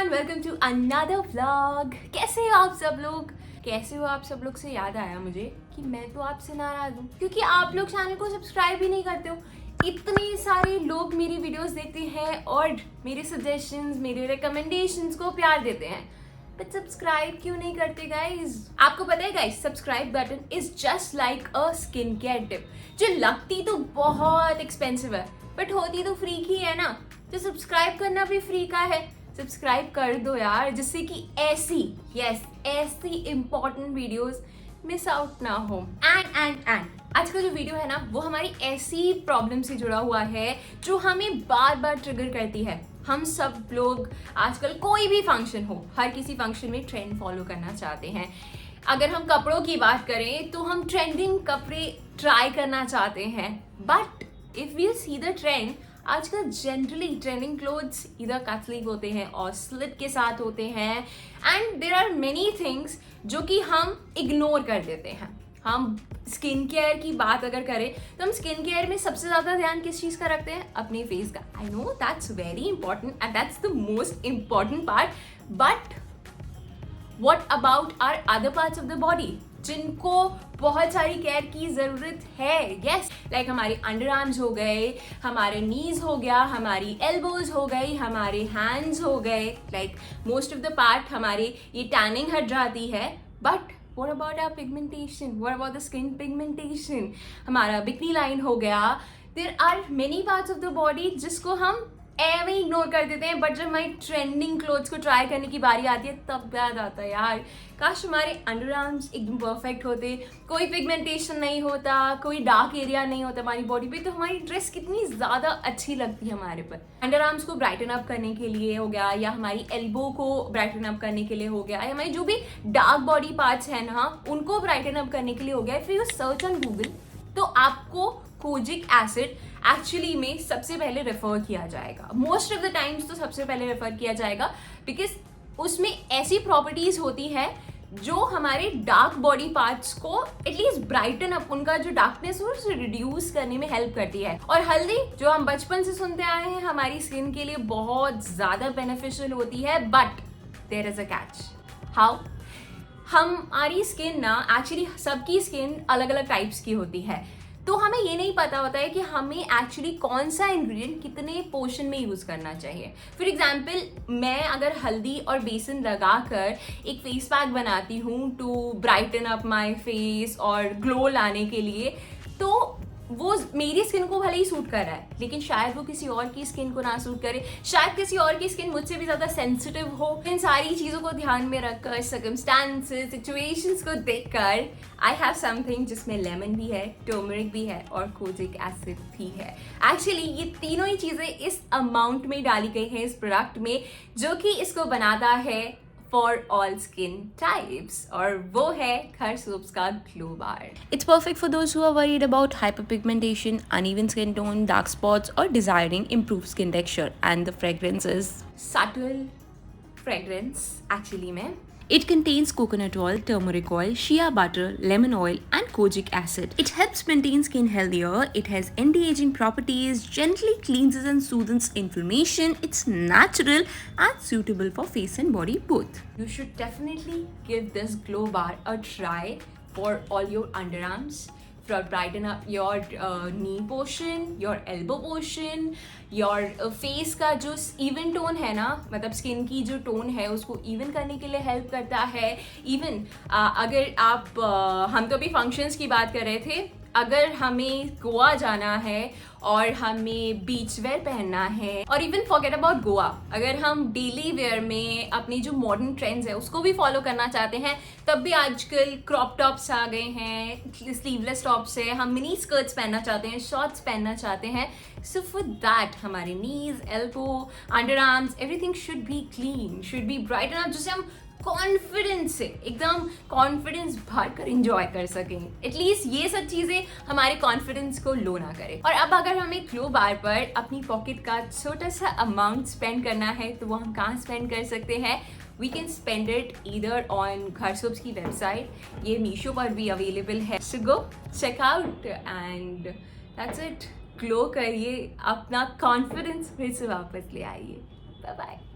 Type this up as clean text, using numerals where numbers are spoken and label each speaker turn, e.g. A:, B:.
A: Everyone, welcome to another vlog. कैसे हो आप सब लोग? से याद आया मुझे कि मैं तो आपसे नाराज हूँ क्योंकि आप लोग चैनल को सब्सक्राइब ही नहीं करते हो। इतने सारे लोग मेरी वीडियोस देखते हैं और मेरे सजेशंस, मेरे रिकमेंडेशंस को प्यार देते हैं, बट सब्सक्राइब क्यों नहीं करते गाइज? आपको पता है guys, subscribe button is just like a skin care tip, जो लगती तो बहुत एक्सपेंसिव है बट होती तो फ्री की है ना। तो सब्सक्राइब करना भी फ्री का है, सब्सक्राइब कर दो यार, जिससे कि ऐसी इंपॉर्टेंट वीडियोस मिस आउट ना हो। एंड आज का जो वीडियो है ना, वो हमारी ऐसी प्रॉब्लम से जुड़ा हुआ है जो हमें बार बार ट्रिगर करती है। हम सब लोग आजकल कोई भी फंक्शन हो, हर किसी फंक्शन में ट्रेंड फॉलो करना चाहते हैं। अगर हम कपड़ों की बात करें तो हम ट्रेंडिंग कपड़े ट्राई करना चाहते हैं, but if we see the trend, आजकल जनरली ट्रेंडिंग क्लोथ्स इधर कट स्लीव होते हैं और स्लिट के साथ होते हैं, and there are many things जो कि हम इग्नोर कर देते हैं। हम स्किन केयर की बात अगर करें तो हम स्किन केयर में सबसे ज़्यादा ध्यान किस चीज़ का रखते हैं? अपने फेस का। I know that's very important and that's the most important part, but what about our other parts of the body जिनको बहुत सारी केयर की ज़रूरत है? यस, लाइक हमारे अंडर आर्म्स हो गए, हमारे नीज हो गया, हमारी एल्बोज हो गई, हमारे हैंड्स हो गए, like most of the part हमारे ये टैनिंग हट जाती है। But what about our pigmentation? What about the skin pigmentation? हमारा बिकनी लाइन हो गया। There are many parts of the body जिसको हम एवं इग्नोर कर देते हैं, बट जब हमारी ट्रेंडिंग क्लोथ्स को ट्राई करने की बारी आती है तब याद आता है यार, काश हमारे अंडर आर्म्स एकदम परफेक्ट होते, कोई पिगमेंटेशन नहीं होता, कोई डार्क एरिया नहीं होता हमारी बॉडी पे, तो हमारी ड्रेस कितनी ज़्यादा अच्छी लगती है हमारे पर। अंडर आर्म्स को ब्राइटन अप करने के लिए हो गया, या हमारी एल्बो को ब्राइटन अप करने के लिए हो गया, या हमारी जो भी डार्क बॉडी पार्ट्स हैं ना, उनको ब्राइटन अप करने के लिए हो गया। फिर यू सर्च ऑन गूगल तो आपको कोजिक एसिड एक्चुअली में सबसे पहले रेफर किया जाएगा। मोस्ट ऑफ द टाइम्स तो सबसे पहले रेफर किया जाएगा बिकॉज उसमें ऐसी प्रॉपर्टीज होती है जो हमारे डार्क बॉडी पार्ट्स को एटलीस्ट ब्राइटन अप, उनका जो डार्कनेस हो उसे रिड्यूस करने में हेल्प करती है। और हल्दी, जो हम बचपन से सुनते आए हैं, हमारी स्किन के लिए बहुत ज़्यादा बेनिफिशियल होती है, but there is a catch. How? हमारी स्किन ना, एक्चुअली सबकी स्किन अलग अलग टाइप्स की होती है, तो हमें ये नहीं पता होता है कि हमें एक्चुअली कौन सा इंग्रेडिएंट कितने पोर्शन में यूज़ करना चाहिए। फॉर एग्जाम्पल, मैं अगर हल्दी और बेसन लगाकर एक फेस पैक बनाती हूँ to brighten up my face और ग्लो लाने के लिए, तो वो मेरी स्किन को भले ही सूट कर रहा है, लेकिन शायद वो किसी और की स्किन को ना सूट करे, शायद किसी और की स्किन मुझसे भी ज़्यादा सेंसिटिव हो। इन सारी चीज़ों को ध्यान में रखकर, सर्कमस्टांसेस, सिचुएशंस को देखकर, आई हैव समथिंग जिसमें लेमन भी है, टर्मरिक भी है और कोजिक एसिड भी है। एक्चुअली ये तीनों ही चीज़ें इस अमाउंट में डाली गई हैं इस प्रोडक्ट में, जो कि इसको बनाता है फॉर ऑल स्किन टाइप्स, और वो है घर सोप्स का glow bar.
B: It's perfect for those who are worried about hyperpigmentation, uneven skin tone, dark spots, or desiring improved skin texture. And the fragrance is
A: subtle fragrance actually में।
B: it contains coconut oil, turmeric oil, shea butter, lemon oil, and kojic acid. It helps maintain skin healthier. It has anti-aging properties, gently cleanses and soothes inflammation. It's natural and suitable for face and body both.
A: You should definitely give this glow bar a try for all your underarms, for brighten up your knee portion, your elbow portion, your face का जो even tone है ना, मतलब skin की जो tone है उसको even करने के लिए हेल्प करता है। इवन अगर आप हम तो अभी फंक्शंस की बात कर रहे थे, अगर हमें गोवा जाना है और हमें बीच वेयर पहनना है, और इवन फॉरगेट अबाउट गोवा, अगर हम डेली वेयर में अपनी जो मॉडर्न ट्रेंड्स है उसको भी फॉलो करना चाहते हैं, तब भी आजकल क्रॉप टॉप्स आ गए हैं, स्लीवलेस टॉप्स है, हम मिनी स्कर्ट्स पहनना चाहते हैं, शॉर्ट्स पहनना चाहते हैं। सो फॉर दैट हमारे knees, elbow, under arms, everything should be clean, should be brighten up, जिससे हम कॉन्फिडेंस से एकदम कॉन्फिडेंस भर कर इंजॉय कर सकें। एटलीस्ट ये सब चीज़ें हमारे कॉन्फिडेंस को लो ना करें। और अब अगर हमें ग्लो बार पर अपनी पॉकेट का छोटा सा अमाउंट स्पेंड करना है, तो वो हम कहाँ स्पेंड कर सकते हैं? We can spend it either on Ghar soaps की वेबसाइट, ये मीशो पर भी अवेलेबल है, so go check out and that's it. Glow करिए, अपना कॉन्फिडेंस फिर से वापस ले आइए। Bye bye.